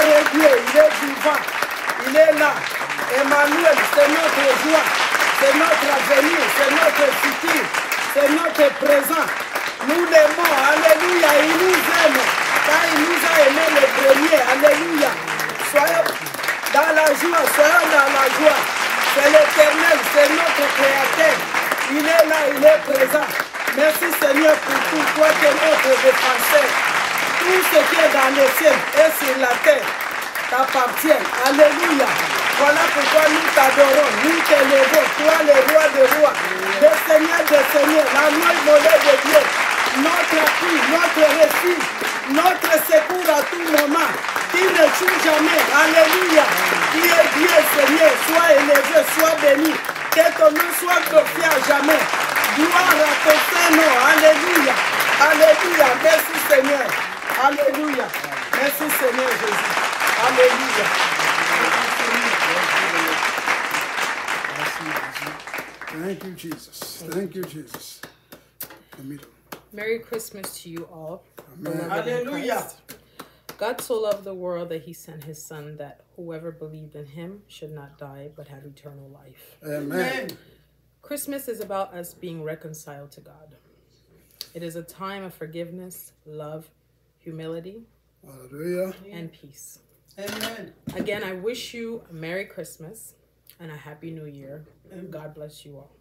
Seigneur est Dieu, il est vivant, il est là. Emmanuel, c'est notre joie, c'est notre avenir, c'est notre futur, c'est notre présent. Nous l'aimons, alléluia, il nous aime, car il nous a aimés les premiers, alléluia. Soyons dans la joie, soyons dans la joie. C'est l'Éternel, c'est notre Créateur. Il est là, il est présent. Merci Seigneur pour tout, toi qui es notre défenseur. Tout ce qui est dans le ciel et sur la terre t'appartient. Alléluia. Voilà pourquoi nous t'adorons, nous t'élevons, toi le roi des rois, le Seigneur des seigneurs, l'amour immolé de Dieu, notre appui, notre refuge, notre secours à tout moment, qui ne tue jamais. Alléluia. Qui est Dieu, Seigneur, sois élevé, sois béni, que ton nom soit glorifié à jamais. Gloire à ton Saint-Nom. Alléluia. Alléluia. Merci Seigneur. Alléluia. Merci Seigneur Jésus. Alléluia. Thank you, Jesus. Thank you, Jesus. Merry Christmas to you all. Amen. Hallelujah. God so loved the world that he sent his son, that whoever believed in him should not die but have eternal life. Amen. Christmas is about us being reconciled to God. It is a time of forgiveness, love, humility, Hallelujah. and peace. Amen. Again, I wish you a Merry Christmas and a Happy New Year. And God bless you all.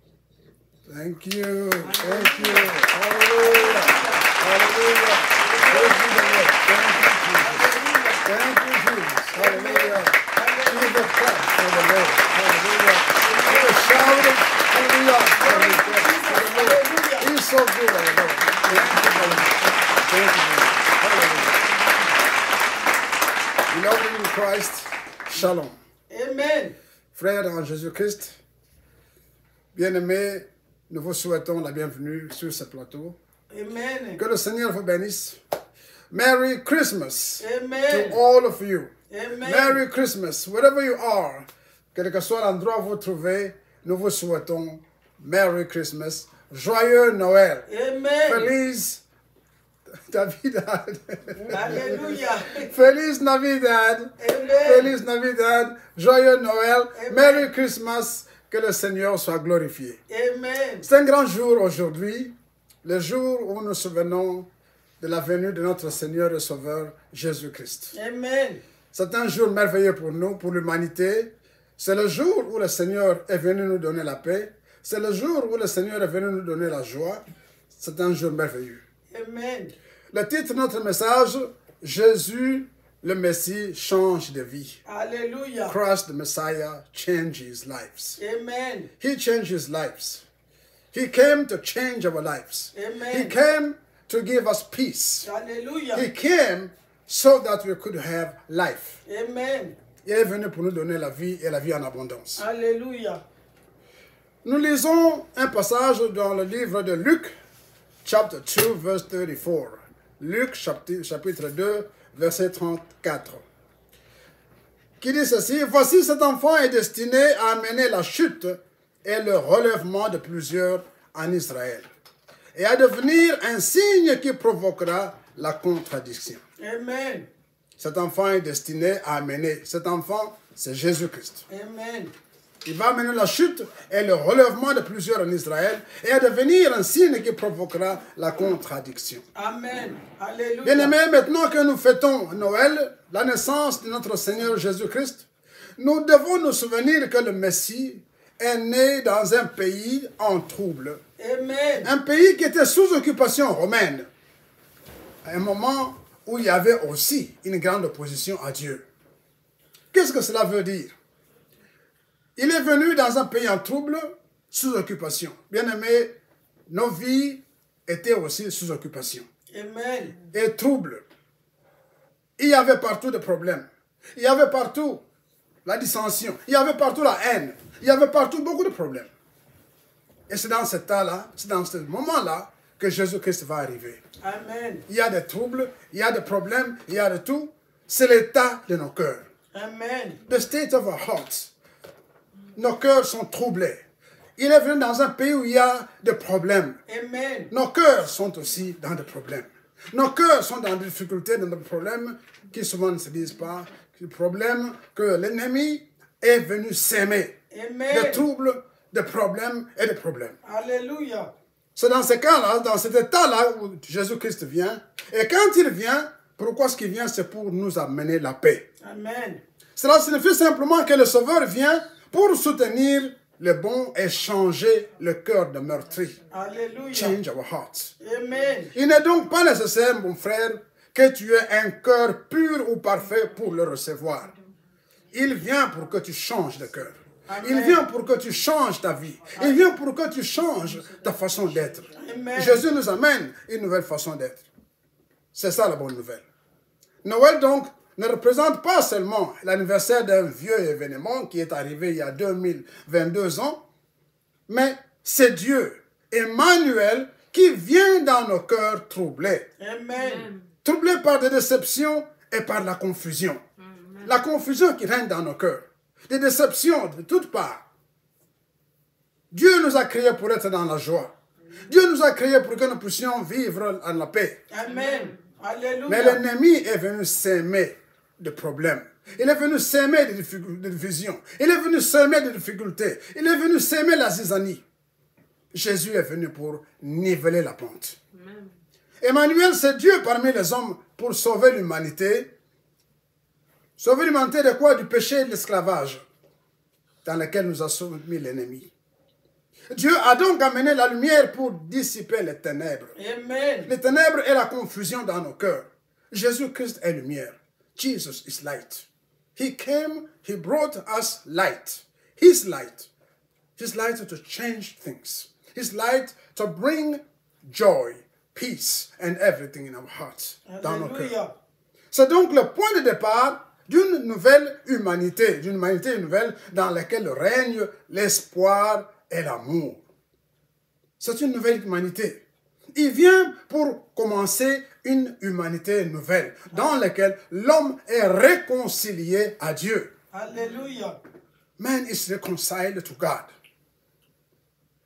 Thank you. Thank you. Hallelujah. Hallelujah. Praise be the Lord. Thank you, Jesus. Hallelujah. Give the clap for the Lord. Hallelujah. Give a shout. Hallelujah. Hallelujah. He's so good, our Lord. Thank you, Lord. Thank you, Lord. Hallelujah. Beloved in Christ, shalom. Amen. Frères en Jésus-Christ, bien-aimés, nous vous souhaitons la bienvenue sur ce plateau. Amen. Que le Seigneur vous bénisse. Merry Christmas Amen. to all of you. Amen. Merry Christmas, wherever you are, quel que soit l'endroit où vous vous trouvez, nous vous souhaitons Merry Christmas, joyeux Noël. Amen. Feliz Navidad. Alléluia. Feliz Navidad. Amen. Feliz Navidad. Joyeux Noël. Amen. Merry Christmas. Que le Seigneur soit glorifié. Amen. C'est un grand jour aujourd'hui, le jour où nous nous souvenons de la venue de notre Seigneur et Sauveur Jésus-Christ. Amen. C'est un jour merveilleux pour nous, pour l'humanité. C'est le jour où le Seigneur est venu nous donner la paix. C'est le jour où le Seigneur est venu nous donner la joie. C'est un jour merveilleux. Amen. Le titre de notre message, Jésus, le Messie, change de vie. Alléluia. Christ, the Messiah, changes lives. Amen. He changes lives. He came to change our lives. Amen. He came to give us peace. Alléluia. He came so that we could have life. Amen. Il est venu pour nous donner la vie et la vie en abondance. Alléluia. Nous lisons un passage dans le livre de Luc, chapter 2, verse 34. Luc, chapitre 2, verset 34. Qui dit ceci: Voici, cet enfant est destiné à amener la chute et le relèvement de plusieurs en Israël, et à devenir un signe qui provoquera la contradiction. Amen. Cet enfant est destiné à amener. Cet enfant, c'est Jésus-Christ. Amen. Il va amener la chute et le relèvement de plusieurs en Israël et à devenir un signe qui provoquera la contradiction. Amen. Alléluia. Bien-aimés, maintenant que nous fêtons Noël, la naissance de notre Seigneur Jésus-Christ, nous devons nous souvenir que le Messie est né dans un pays en trouble. Amen. Un pays qui était sous occupation romaine. À un moment où il y avait aussi une grande opposition à Dieu. Qu'est-ce que cela veut dire? Il est venu dans un pays en trouble, sous occupation. Bien-aimés, nos vies étaient aussi sous occupation. Amen. Et trouble. Il y avait partout des problèmes. Il y avait partout la dissension. Il y avait partout la haine. Il y avait partout beaucoup de problèmes. Et c'est dans cet état-là, c'est dans ce moment-là que Jésus-Christ va arriver. Amen. Il y a des troubles, il y a des problèmes, il y a de tout. C'est l'état de nos cœurs. Amen. The state of our hearts. Nos cœurs sont troublés. Il est venu dans un pays où il y a des problèmes. Amen. Nos cœurs sont aussi dans des problèmes. Nos cœurs sont dans des difficultés, dans des problèmes qui souvent ne se disent pas, le problème que l'ennemi est venu s'aimer. Amen. Des troubles, des problèmes et des problèmes. Alléluia. C'est dans ce cas-là, dans cet état-là où Jésus-Christ vient. Et quand il vient, pourquoi est-ce qu'il vient? C'est pour nous amener la paix. Amen. Cela signifie simplement que le Sauveur vient pour soutenir le bon et changer le cœur de meurtri. Alléluia. Change our hearts. Amen. Il n'est donc pas nécessaire, mon frère, que tu aies un cœur pur ou parfait pour le recevoir. Il vient pour que tu changes de cœur. Amen. Il vient pour que tu changes ta vie. Il vient pour que tu changes ta façon d'être. Amen. Jésus nous amène une nouvelle façon d'être. C'est ça la bonne nouvelle. Noël donc ne représente pas seulement l'anniversaire d'un vieux événement qui est arrivé il y a 2022 ans, mais c'est Dieu, Emmanuel, qui vient dans nos cœurs troublés. Amen. Troublés par des déceptions et par la confusion. La confusion qui règne dans nos cœurs. Des déceptions de toutes parts. Dieu nous a créés pour être dans la joie. Dieu nous a créés pour que nous puissions vivre en la paix. Amen. Alléluia. Mais l'ennemi est venu s'aimer de problèmes. Il est venu s'aimer de divisions. Il est venu s'aimer de difficultés. Il est venu s'aimer la zizanie. Jésus est venu pour niveler la pente. Amen. Emmanuel, c'est Dieu parmi les hommes pour sauver l'humanité. Sauver l'humanité de quoi? Du péché et de l'esclavage dans lequel nous a soumis l'ennemi. Dieu a donc amené la lumière pour dissiper les ténèbres. Amen. Les ténèbres et la confusion dans nos cœurs. Jésus-Christ est lumière. Jesus is light. He came, he brought us light. His light. His light to change things. His light to bring joy, peace, and everything in our hearts, dans nos cœurs. Alléluia. C'est donc le point de départ d'une nouvelle humanité, d'une humanité nouvelle dans laquelle règne l'espoir et l'amour. C'est une nouvelle humanité. Il vient pour commencer une humanité nouvelle dans laquelle l'homme est réconcilié à Dieu. Alléluia. Man is reconciled to God.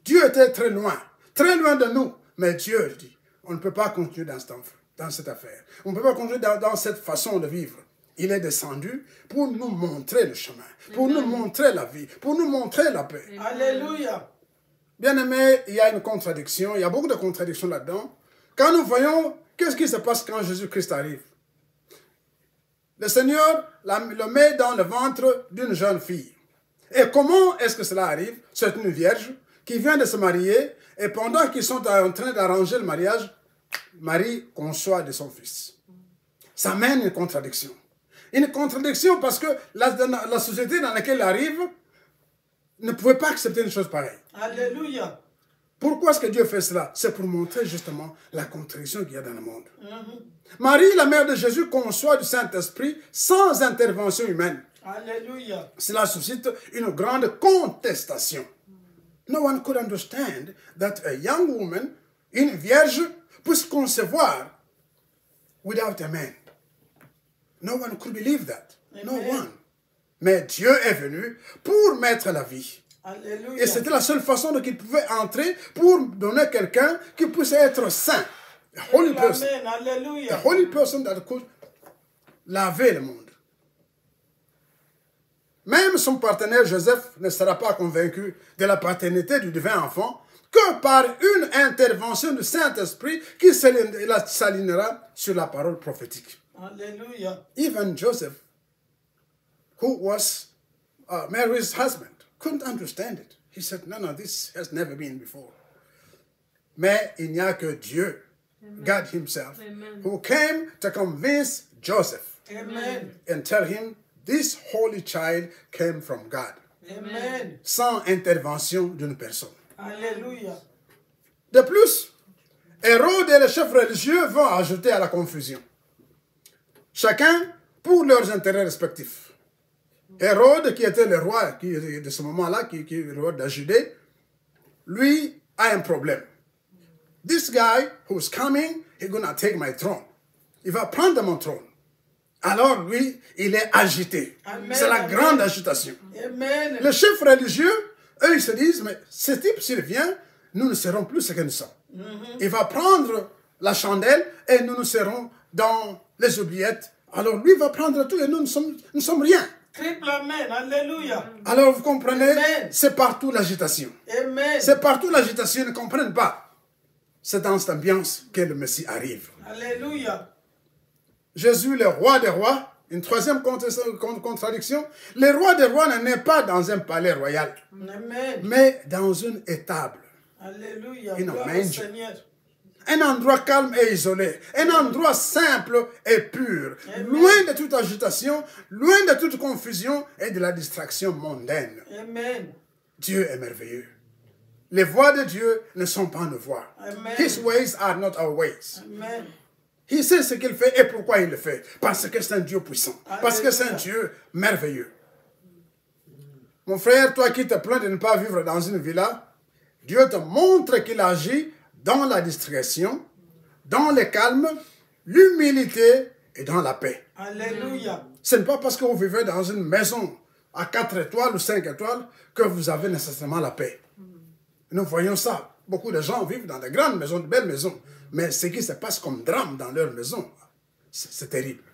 Dieu était très loin de nous, mais Dieu dit, on ne peut pas continuer dans cette affaire. On ne peut pas continuer dans cette façon de vivre. Il est descendu pour nous montrer le chemin, pour nous montrer la vie, pour nous montrer la paix. Alléluia. Bien aimé, il y a une contradiction, il y a beaucoup de contradictions là-dedans. Quand nous voyons, qu'est-ce qui se passe quand Jésus-Christ arrive? Le Seigneur le met dans le ventre d'une jeune fille. Et comment est-ce que cela arrive? C'est une vierge qui vient de se marier, et pendant qu'ils sont en train d'arranger le mariage, Marie conçoit de son fils. Ça mène une contradiction. Une contradiction parce que la société dans laquelle elle arrive ne pouvait pas accepter une chose pareille. Alléluia. Pourquoi est-ce que Dieu fait cela? C'est pour montrer justement la contradiction qu'il y a dans le monde. Marie, la mère de Jésus, conçoit du Saint-Esprit sans intervention humaine. Alléluia. Cela suscite une grande contestation. No one could understand that a young woman, une vierge, puisse concevoir without a man. No one could believe that. No one. Mais Dieu est venu pour mettre la vie. Alléluia. Et c'était la seule façon dont il pouvait entrer pour donner quelqu'un qui puisse être saint. A holy person. Amen. Alléluia. A holy person that could laver le monde. Même son partenaire Joseph ne sera pas convaincu de la paternité du divin enfant que par une intervention du Saint-Esprit qui s'alignera sur la parole prophétique. Alléluia. Even Joseph, who was Mary's husband, couldn't understand it. He said, no, this has never been before. Mais il n'y a que Dieu, God himself, who came to convince Joseph Amen. and tell him this holy child came from God, Amen. sans intervention d'une personne. Alléluia. De plus, Hérode et les chefs religieux vont ajouter à la confusion. Chacun pour leurs intérêts respectifs. Hérode, qui était le roi de ce moment-là, qui est le roi de la Judée, lui a un problème. This guy who's coming, he's going to take my throne. Il va prendre mon trône. Alors lui, il est agité. C'est la grande agitation. Amen. Les chefs religieux, eux, ils se disent, mais ce type, s'il vient, nous ne serons plus ce que nous sommes. Il va prendre la chandelle et nous serons dans les oubliettes Alors lui va prendre tout et nous ne sommes rien. Triple amen. Alléluia. Alors vous comprenez, Amen. c'est partout l'agitation. Amen. C'est partout l'agitation, ils ne comprennent pas. C'est dans cette ambiance que le Messie arrive. Alléluia. Jésus, le roi des rois, une troisième contradiction, le roi des rois n'est pas dans un palais royal, Amen. mais dans une étable. Alléluia. In a Gloire au manger. Seigneur. Un endroit calme et isolé, un endroit simple et pur, Amen. loin de toute agitation, loin de toute confusion et de la distraction mondaine. Amen. Dieu est merveilleux. Les voies de Dieu ne sont pas nos voies. Amen. His ways are not our ways. Amen. Il sait ce qu'il fait et pourquoi il le fait. Parce que c'est un Dieu puissant. Parce que c'est un Alléluia. Dieu merveilleux. Mon frère, toi qui te plains de ne pas vivre dans une villa, Dieu te montre qu'il agit dans la discrétion, dans le calme, l'humilité et dans la paix. Alléluia. Ce n'est pas parce que vous vivez dans une maison à 4 étoiles ou 5 étoiles que vous avez nécessairement la paix. Nous voyons ça. Beaucoup de gens vivent dans de grandes maisons, de belles maisons. Mais ce qui se passe comme drame dans leur maison, c'est terrible.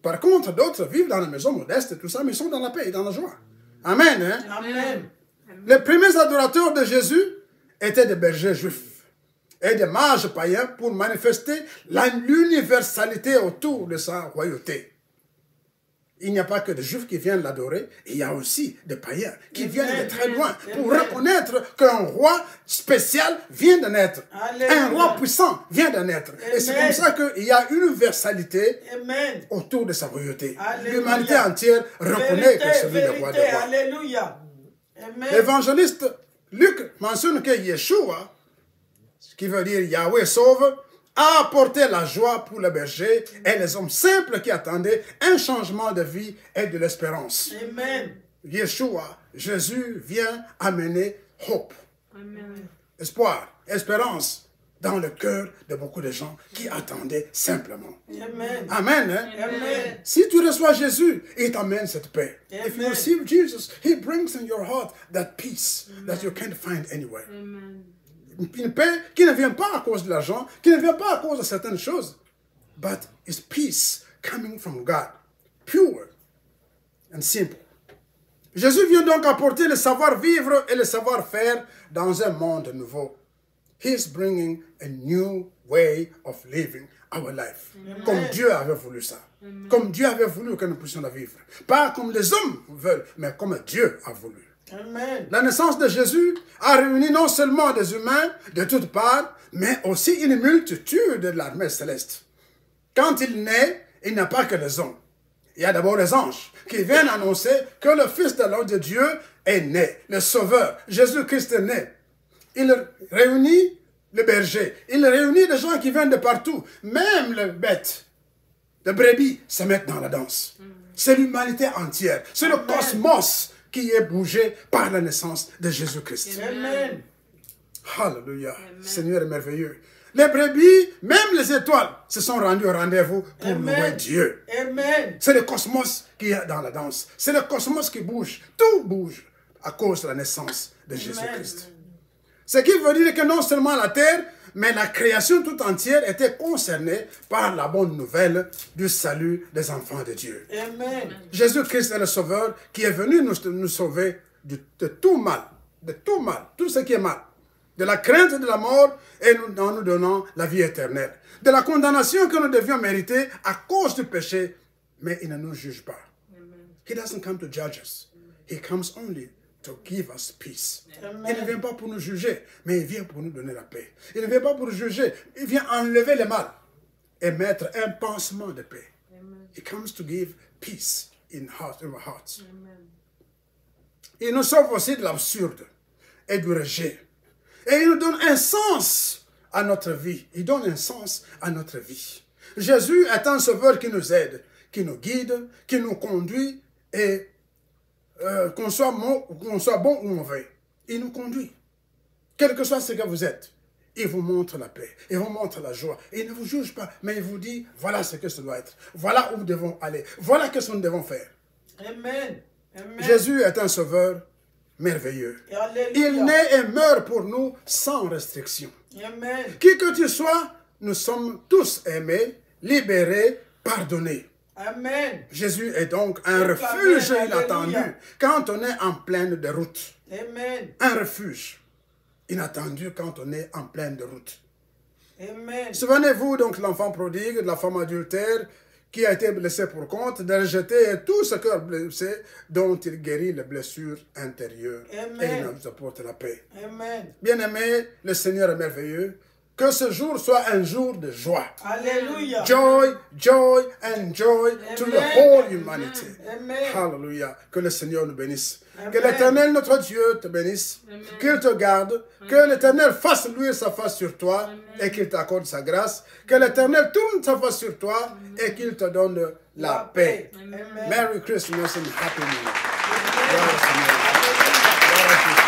Par contre, d'autres vivent dans des maisons modestes et tout ça, mais ils sont dans la paix et dans la joie. Amen. Hein? Amen. Les premiers adorateurs de Jésus étaient des bergers juifs et des mages païens pour manifester l'universalité autour de sa royauté. Il n'y a pas que des juifs qui viennent l'adorer, il y a aussi des païens qui viennent de très loin pour reconnaître qu'un roi spécial vient de naître. Alléluia. Un roi puissant vient de naître. Et c'est comme ça qu'il y a une universalité Amen. autour de sa royauté. Alléluia. L'humanité entière reconnaît que c'est lui le roi des rois. Alléluia. Amen. L'évangéliste Luc mentionne que Yeshua, ce qui veut dire Yahweh sauve, a apporté la joie pour les bergers et les hommes simples qui attendaient un changement de vie et de l'espérance. Amen. Yeshua, Jésus vient amener hope, Amen. espoir, espérance dans le cœur de beaucoup de gens qui attendaient simplement. Amen. Amen. Hein? Amen. Si tu reçois Jésus, il t'amène cette paix. Amen. If you receive Jesus, he brings in your heart that peace that you can't find anywhere. Amen. Une paix qui ne vient pas à cause de l'argent, qui ne vient pas à cause de certaines choses, but it's peace coming from God, pure and simple. Jésus vient donc apporter le savoir-vivre et le savoir-faire dans un monde nouveau. He is bringing a new way of living our life. Comme Dieu avait voulu ça. Comme Dieu avait voulu que nous puissions la vivre. Pas comme les hommes veulent, mais comme Dieu a voulu. Amen. La naissance de Jésus a réuni non seulement des humains de toutes parts, mais aussi une multitude de l'armée céleste. Quand il naît, il n'y a pas que les hommes. Il y a d'abord les anges qui viennent annoncer que le Fils de l'homme de Dieu est né, le Sauveur, Jésus-Christ est né. Il réunit les bergers, il réunit des gens qui viennent de partout, même les bêtes, les brebis se mettent dans la danse. C'est l'humanité entière, c'est le cosmos qui est bougé par la naissance de Jésus-Christ. Amen. Alléluia. Seigneur est merveilleux. Les brebis, même les étoiles, se sont rendues au rendez-vous pour Amen. louer Dieu. Amen. C'est le cosmos qui est dans la danse. C'est le cosmos qui bouge. Tout bouge à cause de la naissance de Jésus-Christ. Ce qui veut dire que non seulement la terre, mais la création tout entière était concernée par la bonne nouvelle du salut des enfants de Dieu. Amen. Jésus-Christ est le Sauveur qui est venu nous sauver de tout mal, tout ce qui est mal, de la crainte de la mort et en nous donnant la vie éternelle, de la condamnation que nous devions mériter à cause du péché, mais il ne nous juge pas. He doesn't come to judge us. He comes only to give us peace. Il ne vient pas pour nous juger, mais il vient pour nous donner la paix. Il ne vient pas pour nous juger, il vient enlever le mal et mettre un pansement de paix. He comes to give peace in our hearts. Il nous sauve aussi de l'absurde et du rejet. Et il nous donne un sens à notre vie. Il donne un sens à notre vie. Jésus est un sauveur qui nous aide, qui nous guide, qui nous conduit et qu'on soit bon ou mauvais, il nous conduit. Quel que soit ce que vous êtes, il vous montre la paix, il vous montre la joie. Il ne vous juge pas, mais il vous dit, voilà ce que ça doit être. Voilà où nous devons aller. Voilà ce que nous devons faire. Amen. Amen. Jésus est un sauveur merveilleux. Alléluia. Il naît et meurt pour nous sans restriction. Amen. Qui que tu sois, nous sommes tous aimés, libérés, pardonnés. Amen. Jésus est donc un refuge inattendu quand on est en pleine de route. Amen. Un refuge inattendu quand on est en pleine de route. Amen. Souvenez-vous donc de l'enfant prodigue, de la femme adultère qui a été blessée pour compte, de rejeter tout ce cœur blessé dont il guérit les blessures intérieures. Amen. Et il nous apporte la paix. Amen. Bien-aimé, le Seigneur est merveilleux. Que ce jour soit un jour de joie. Alléluia. Joy, joy and joy to the whole humanity. Amen. Hallelujah. Que le Seigneur nous bénisse. Amen. Que l'Éternel, notre Dieu, te bénisse. Qu'il te garde. Que l'Éternel fasse luire sa face sur toi et qu'il t'accorde sa grâce. Que l'Éternel tourne sa face sur toi et qu'il te donne la paix. Amen. Merry Christmas and Happy New Year. Amen. Gloire au Seigneur. Gloire à Dieu.